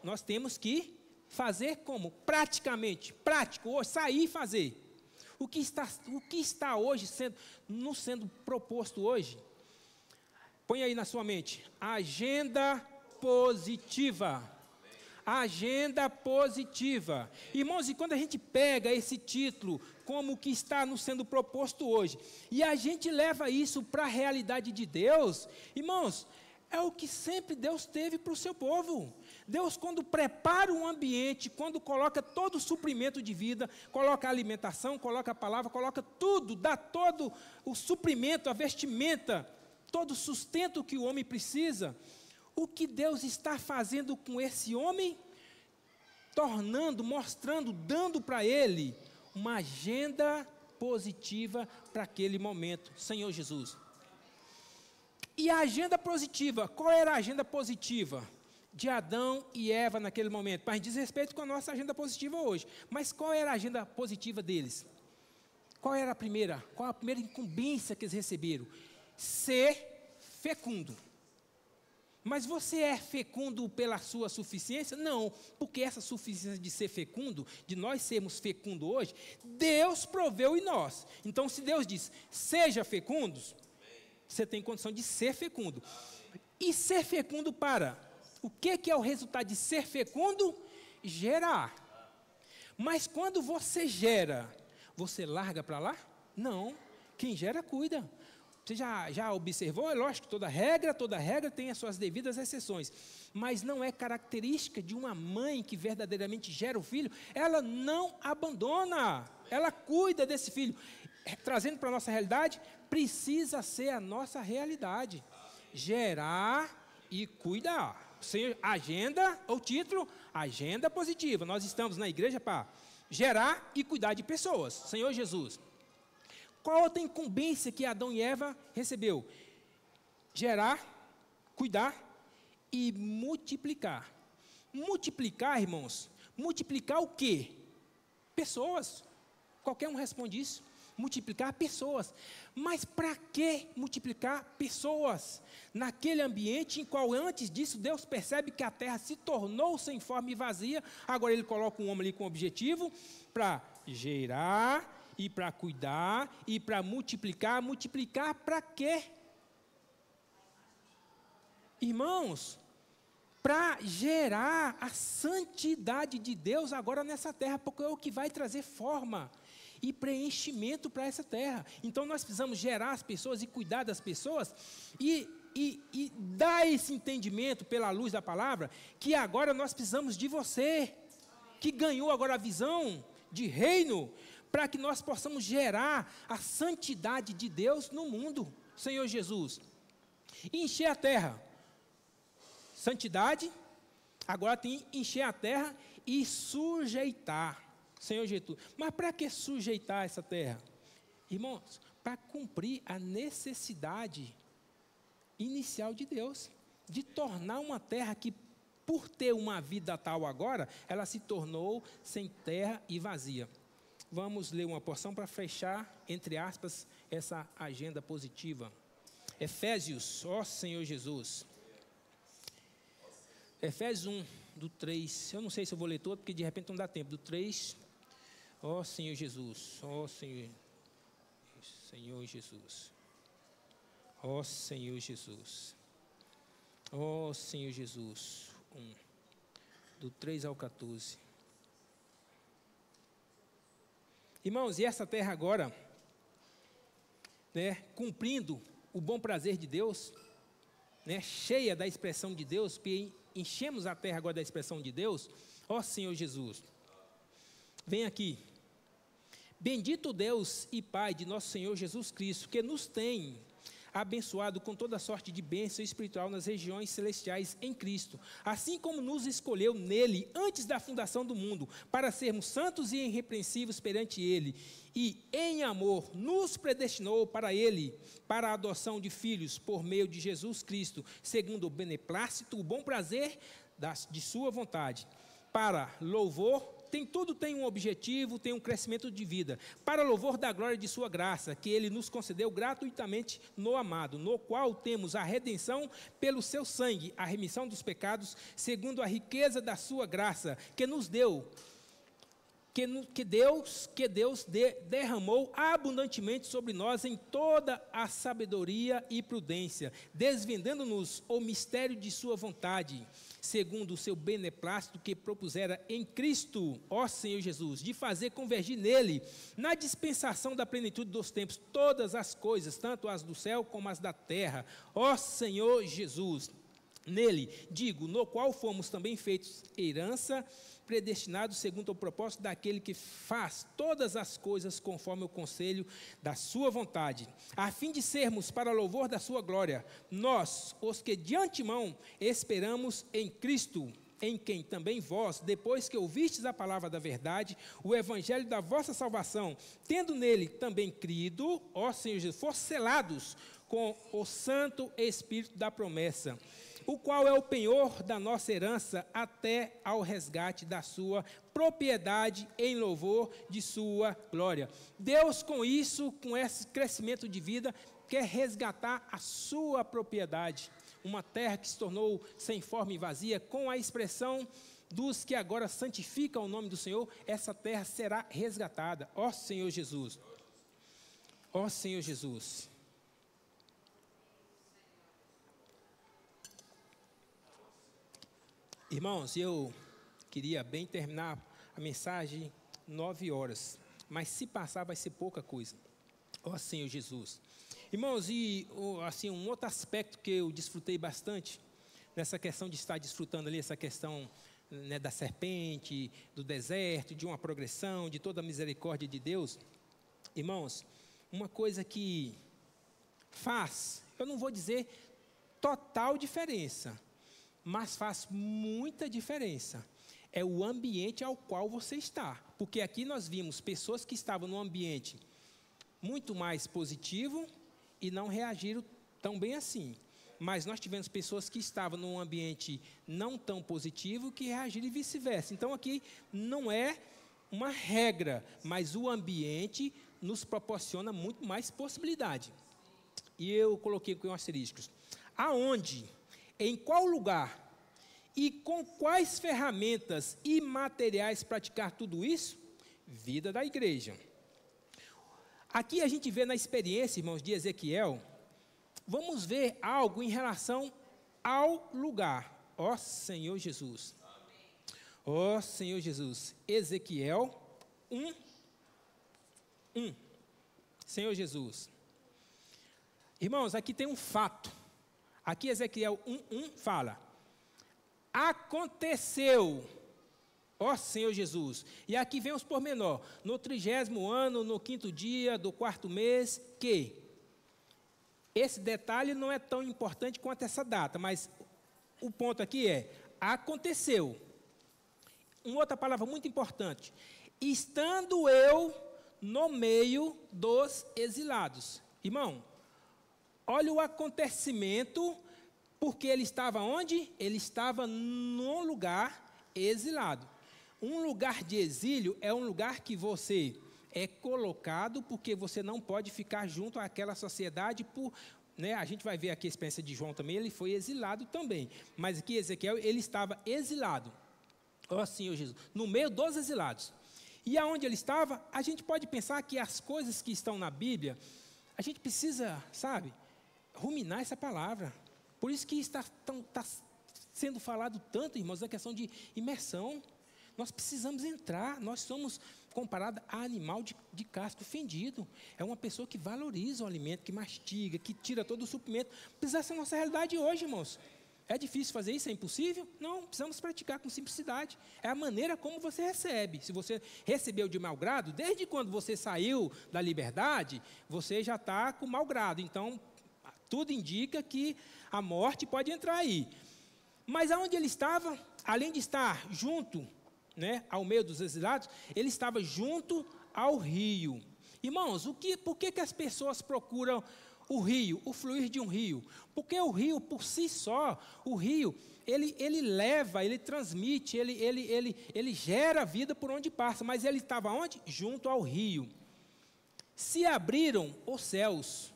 Nós temos que fazer como? Praticamente, prático, hoje, sair e fazer. O que está hoje nos sendo proposto hoje? Põe aí na sua mente, agenda positiva. Agenda positiva. Irmãos, e quando a gente pega esse título, como o que está nos sendo proposto hoje, e a gente leva isso para a realidade de Deus, irmãos, é o que sempre Deus teve para o seu povo. Deus, quando prepara um ambiente, quando coloca todo o suprimento de vida, coloca a alimentação, coloca a palavra, coloca tudo, dá todo o suprimento, a vestimenta, todo o sustento que o homem precisa. O que Deus está fazendo com esse homem? Tornando, mostrando, dando para ele uma agenda positiva para aquele momento. Senhor Jesus. E a agenda positiva, qual era a agenda positiva de Adão e Eva naquele momento? Mas diz respeito com a nossa agenda positiva hoje. Mas qual era a agenda positiva deles? Qual era a primeira? Qual a primeira incumbência que eles receberam? Ser fecundo. Mas você é fecundo pela sua suficiência? Não, porque essa suficiência de ser fecundo, de nós sermos fecundos hoje, Deus proveu em nós. Então, se Deus diz, seja fecundos, você tem condição de ser fecundo. E ser fecundo para? O que é o resultado de ser fecundo? Gerar. Mas quando você gera, você larga para lá? Não, quem gera cuida. Você já observou? É lógico que toda regra tem as suas devidas exceções. Mas não é característica de uma mãe que verdadeiramente gera o filho. Ela não abandona. Ela cuida desse filho. trazendo para a nossa realidade, precisa ser a nossa realidade. Gerar e cuidar. Agenda, o título, agenda positiva. Nós estamos na igreja para gerar e cuidar de pessoas. Senhor Jesus. Qual outra incumbência que Adão e Eva recebeu? Gerar, cuidar e multiplicar. Multiplicar, irmãos, multiplicar o quê? Pessoas. Qualquer um responde isso. Multiplicar pessoas. Mas para que multiplicar pessoas? Naquele ambiente em qual antes disso Deus percebe que a terra se tornou sem forma e vazia, agora Ele coloca um homem ali com objetivo para gerar e para cuidar e para multiplicar. Multiplicar para quê? Irmãos, para gerar a santidade de Deus agora nessa terra, porque é o que vai trazer forma e preenchimento para essa terra. Então nós precisamos gerar as pessoas e cuidar das pessoas e dar esse entendimento pela luz da palavra, que agora nós precisamos de você, que ganhou agora a visão de reino, para que nós possamos gerar a santidade de Deus no mundo, Senhor Jesus. Encher a terra. Santidade, agora tem que encher a terra e sujeitar. Senhor Jesus. Mas para que sujeitar essa terra? Irmãos, para cumprir a necessidade inicial de Deus, de tornar uma terra que, por ter uma vida tal agora, ela se tornou sem terra e vazia. Vamos ler uma porção para fechar, entre aspas, essa agenda positiva. Efésios, ó Senhor Jesus. Efésios 1, do 3. Eu não sei se eu vou ler todo, porque de repente não dá tempo. Do 3. Ó Senhor Jesus, ó Senhor Jesus, ó Senhor Jesus, ó Senhor Jesus, 1, do 3 ao 14. Irmãos, e essa terra agora, né, cumprindo o bom prazer de Deus, né, cheia da expressão de Deus, porque enchemos a terra agora da expressão de Deus, ó Senhor Jesus, vem aqui. Bendito Deus e Pai de nosso Senhor Jesus Cristo, que nos tem abençoado com toda sorte de bênção espiritual nas regiões celestiais em Cristo, assim como nos escolheu nele antes da fundação do mundo, para sermos santos e irrepreensíveis perante ele, e em amor nos predestinou para ele, para a adoção de filhos por meio de Jesus Cristo, segundo o beneplácito, o bom prazer de sua vontade, para louvor. Tudo tem um objetivo, tem um crescimento de vida, para louvor da glória de sua graça, que Ele nos concedeu gratuitamente no amado, no qual temos a redenção pelo seu sangue, a remissão dos pecados, segundo a riqueza da sua graça, que nos deu, que Deus derramou abundantemente sobre nós em toda a sabedoria e prudência, desvendando-nos o mistério de sua vontade, segundo o seu beneplácito que propusera em Cristo, ó Senhor Jesus, de fazer convergir nele, na dispensação da plenitude dos tempos, todas as coisas, tanto as do céu como as da terra, ó Senhor Jesus. Nele, digo, no qual fomos também feitos herança, predestinados segundo o propósito daquele que faz todas as coisas conforme o conselho da sua vontade, a fim de sermos para louvor da sua glória, nós, os que de antemão esperamos em Cristo, em quem também vós, depois que ouvistes a palavra da verdade, o evangelho da vossa salvação, tendo nele também crido, ó Senhor Jesus, foste selados com o Santo Espírito da promessa, o qual é o penhor da nossa herança até ao resgate da sua propriedade em louvor de sua glória. Deus, com isso, com esse crescimento de vida, quer resgatar a sua propriedade, uma terra que se tornou sem forma e vazia, com a expressão dos que agora santificam o nome do Senhor, essa terra será resgatada. Ó Senhor Jesus, ó Senhor Jesus. Irmãos, eu queria bem terminar a mensagem 9 horas, mas se passar vai ser pouca coisa. Ó Senhor Jesus. Irmãos, e assim, um outro aspecto que eu desfrutei bastante, nessa questão de estar desfrutando ali, essa questão, né, da serpente, do deserto, de uma progressão, de toda a misericórdia de Deus. Irmãos, uma coisa que faz, eu não vou dizer total diferença, mas faz muita diferença. É o ambiente ao qual você está. Porque aqui nós vimos pessoas que estavam num ambiente muito mais positivo e não reagiram tão bem assim. Mas nós tivemos pessoas que estavam num ambiente não tão positivo que reagiram e vice-versa. Então aqui não é uma regra, mas o ambiente nos proporciona muito mais possibilidade. E eu coloquei com asteriscos. Aonde, em qual lugar e com quais ferramentas e materiais praticar tudo isso? Vida da igreja. Aqui a gente vê na experiência, irmãos, de Ezequiel, vamos ver algo em relação ao lugar. Ó Senhor Jesus. Ó Senhor Jesus. Ezequiel 1:1. Senhor Jesus. Irmãos, aqui tem um fato. Aqui Ezequiel 1:1 fala: aconteceu, ó Senhor Jesus. E aqui vem os pormenor. No 30º ano, no 5º dia do 4º mês, que esse detalhe não é tão importante quanto essa data, mas o ponto aqui é: aconteceu. Uma outra palavra muito importante: estando eu no meio dos exilados. Irmão, olha o acontecimento, porque ele estava onde? Ele estava num lugar exilado. Um lugar de exílio é um lugar que você é colocado porque você não pode ficar junto àquela sociedade por... Né, a gente vai ver aqui a experiência de João também, ele foi exilado também. Mas aqui Ezequiel, ele estava exilado. Ó Senhor Jesus, no meio dos exilados. E aonde ele estava, a gente pode pensar que as coisas que estão na Bíblia, a gente precisa, sabe, ruminar essa palavra. Por isso que está sendo falado tanto, irmãos, da questão de imersão. Nós precisamos entrar, nós somos comparados a animal de casco fendido. É uma pessoa que valoriza o alimento, que mastiga, que tira todo o suprimento. Precisa ser a nossa realidade hoje, irmãos. É difícil fazer isso? É impossível? Não, precisamos praticar com simplicidade. É a maneira como você recebe. Se você recebeu de mau grado, desde quando você saiu da liberdade, você já está com mau grado. Então, tudo indica que a morte pode entrar aí. Mas aonde ele estava, além de estar junto, né, ao meio dos exilados, ele estava junto ao rio. Irmãos, por que as pessoas procuram o rio, o fluir de um rio? Porque o rio, por si só, o rio, ele leva, ele transmite, ele gera vida por onde passa. Mas ele estava onde? Junto ao rio. Se abriram os céus.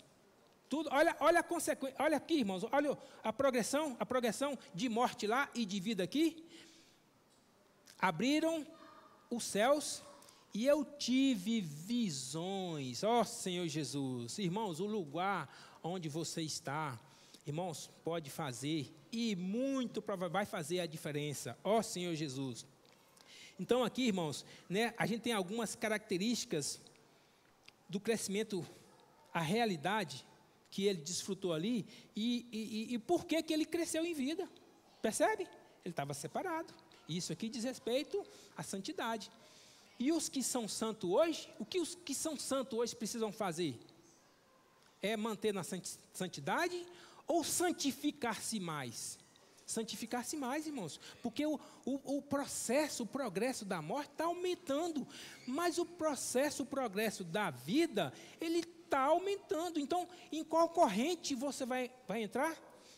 Tudo, olha a consequência, olha aqui, irmãos, olha a progressão de morte lá e de vida aqui. Abriram os céus e eu tive visões. Ó Senhor Jesus. Irmãos, o lugar onde você está, irmãos, pode fazer e muito vai fazer a diferença. Ó Senhor Jesus. Então aqui, irmãos, né, a gente tem algumas características do crescimento, a realidade que ele desfrutou ali e por que ele cresceu em vida. Percebe? Ele estava separado. Isso aqui diz respeito à santidade. E os que são santos hoje, o que os que são santos hoje precisam fazer? É manter na santidade ou santificar-se mais? Santificar-se mais, irmãos. Porque o processo, o progresso da morte está aumentando. Mas o progresso da vida, ele está aumentando. Então, em qual corrente você vai entrar?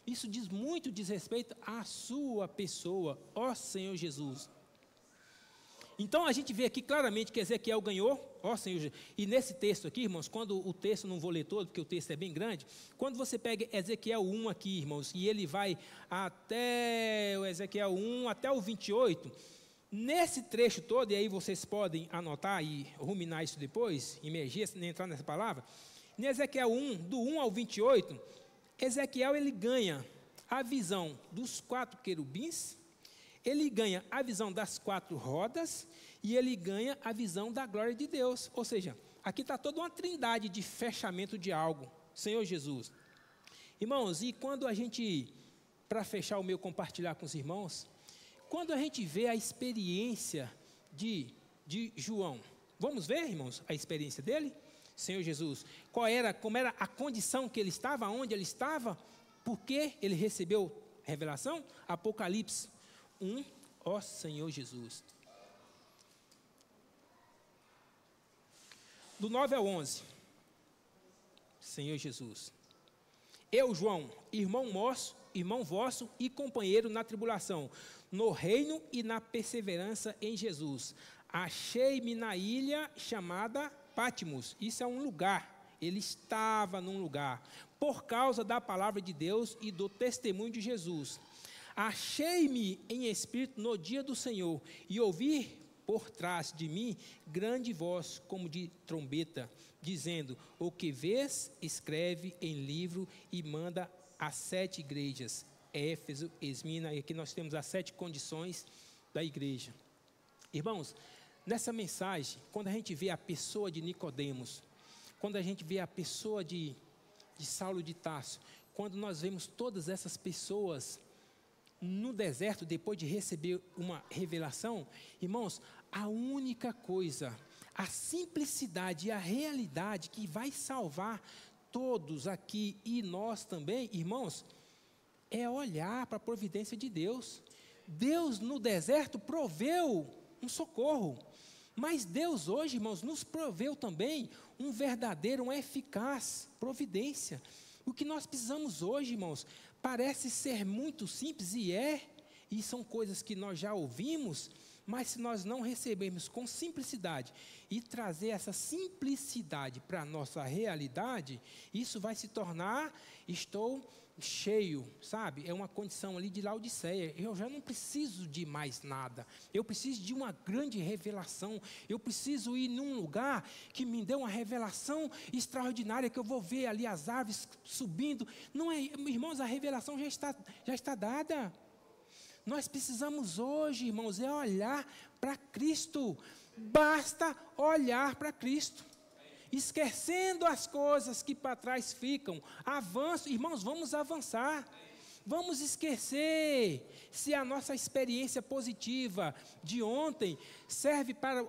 Isso diz respeito à sua pessoa, ó Senhor Jesus. Então, a gente vê aqui claramente que Ezequiel ganhou, ó Senhor Jesus. E nesse texto aqui, irmãos, quando o texto, não vou ler todo, porque o texto é bem grande, quando você pega Ezequiel 1 aqui, irmãos, e ele vai até o Ezequiel 1, até o 28, nesse trecho todo, e aí vocês podem anotar e ruminar isso depois, imergir, entrar nessa palavra, em Ezequiel 1, do 1 ao 28, Ezequiel, ele ganha a visão dos 4 querubins, ele ganha a visão das 4 rodas e ele ganha a visão da glória de Deus. Ou seja, aqui está toda uma trindade de fechamento de algo, Senhor Jesus. Irmãos, e quando a gente, para fechar o meu compartilhar com os irmãos, quando a gente vê a experiência de João, vamos ver, irmãos, a experiência dele? Senhor Jesus. Como era a condição que ele estava, onde ele estava, por que ele recebeu revelação? Apocalipse 1, ó Senhor Jesus. Do 9 ao 11. Senhor Jesus. Eu, João, irmão vosso e companheiro na tribulação, no reino e na perseverança em Jesus. Achei-me na ilha chamada Patmos. Isso é um lugar. Ele estava num lugar. Por causa da palavra de Deus e do testemunho de Jesus. Achei-me em espírito no dia do Senhor e ouvi por trás de mim grande voz como de trombeta, dizendo: o que vês, escreve em livro e manda às 7 igrejas, Éfeso, Esmina, e aqui nós temos as 7 condições da igreja. Irmãos, nessa mensagem, quando a gente vê a pessoa de Nicodemos, quando a gente vê a pessoa de Saulo de Tarso, quando nós vemos todas essas pessoas no deserto, depois de receber uma revelação, irmãos, a única coisa, a simplicidade e a realidade que vai salvar todos aqui e nós também, irmãos, é olhar para a providência de Deus. Deus no deserto proveu um socorro, mas Deus hoje, irmãos, nos proveu também um verdadeiro, uma eficaz providência. O que nós precisamos hoje, irmãos, parece ser muito simples e são coisas que nós já ouvimos, mas se nós não recebermos com simplicidade e trazer essa simplicidade para a nossa realidade, isso vai se tornar, estou cheio, sabe? É uma condição ali de Laodiceia. Eu já não preciso de mais nada. Eu preciso de uma grande revelação. Eu preciso ir num lugar que me dê uma revelação extraordinária, que eu vou ver ali as árvores subindo. Não é, irmãos, a revelação já está dada. Nós precisamos hoje, irmãos, é olhar para Cristo. Basta olhar para Cristo. Esquecendo as coisas que para trás ficam. Avanço, irmãos, vamos avançar. Vamos esquecer se a nossa experiência positiva de ontem serve para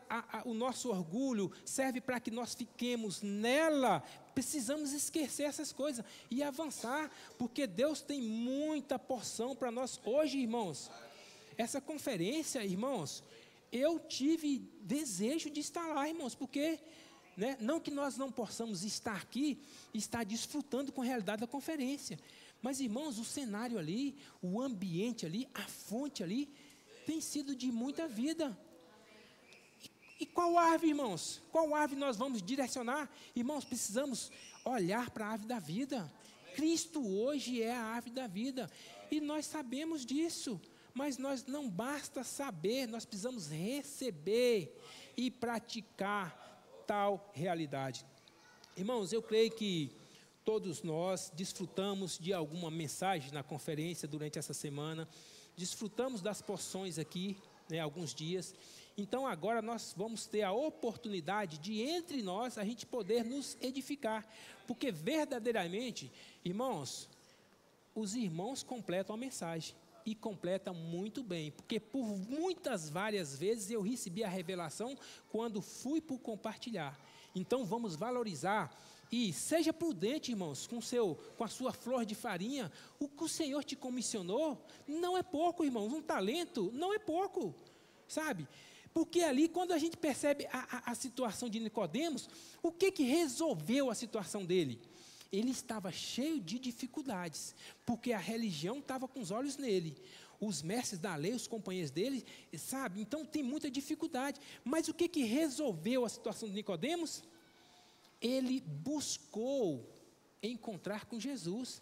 o nosso orgulho, serve para que nós fiquemos nela. Precisamos esquecer essas coisas e avançar, porque Deus tem muita porção para nós hoje, irmãos. Essa conferência, irmãos, eu tive desejo de estar lá, irmãos, porque não que nós não possamos estar aqui, estar desfrutando com a realidade da conferência. Mas, irmãos, o cenário ali, o ambiente ali, a fonte ali, tem sido de muita vida. E qual árvore, irmãos? Qual árvore nós vamos direcionar? Irmãos, precisamos olhar para a árvore da vida. Cristo hoje é a árvore da vida. E nós sabemos disso. Mas nós não basta saber, nós precisamos receber e praticar tal realidade. Irmãos, eu creio que todos nós desfrutamos de alguma mensagem na conferência durante essa semana, desfrutamos das porções aqui, alguns dias. Então agora nós vamos ter a oportunidade de entre nós a gente poder nos edificar, porque verdadeiramente, irmãos, os irmãos completam a mensagem. E completa muito bem, porque por várias vezes eu recebi a revelação quando fui por compartilhar. Então vamos valorizar e seja prudente, irmãos, com a sua flor de farinha. O que o Senhor te comissionou não é pouco, irmãos, um talento não é pouco, sabe? Porque ali, quando a gente percebe a situação de Nicodemos, o que resolveu a situação dele? Ele estava cheio de dificuldades, porque a religião estava com os olhos nele. Os mestres da lei, os companheiros dele, sabe? Então tem muita dificuldade. Mas o que resolveu a situação de Nicodemos? Ele buscou encontrar com Jesus.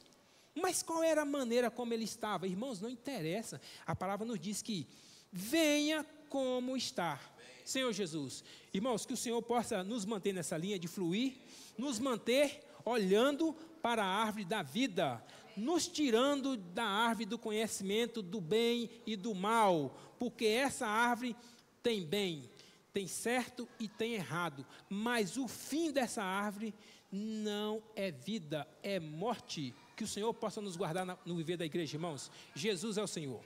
Mas qual era a maneira como ele estava? Irmãos, não interessa. A palavra nos diz que venha como está. Senhor Jesus. Irmãos, que o Senhor possa nos manter nessa linha de fluir, nos manter olhando para a árvore da vida, nos tirando da árvore do conhecimento do bem e do mal, porque essa árvore tem bem, tem certo e tem errado, mas o fim dessa árvore não é vida, é morte. Que o Senhor possa nos guardar no viver da igreja, irmãos. Jesus é o Senhor.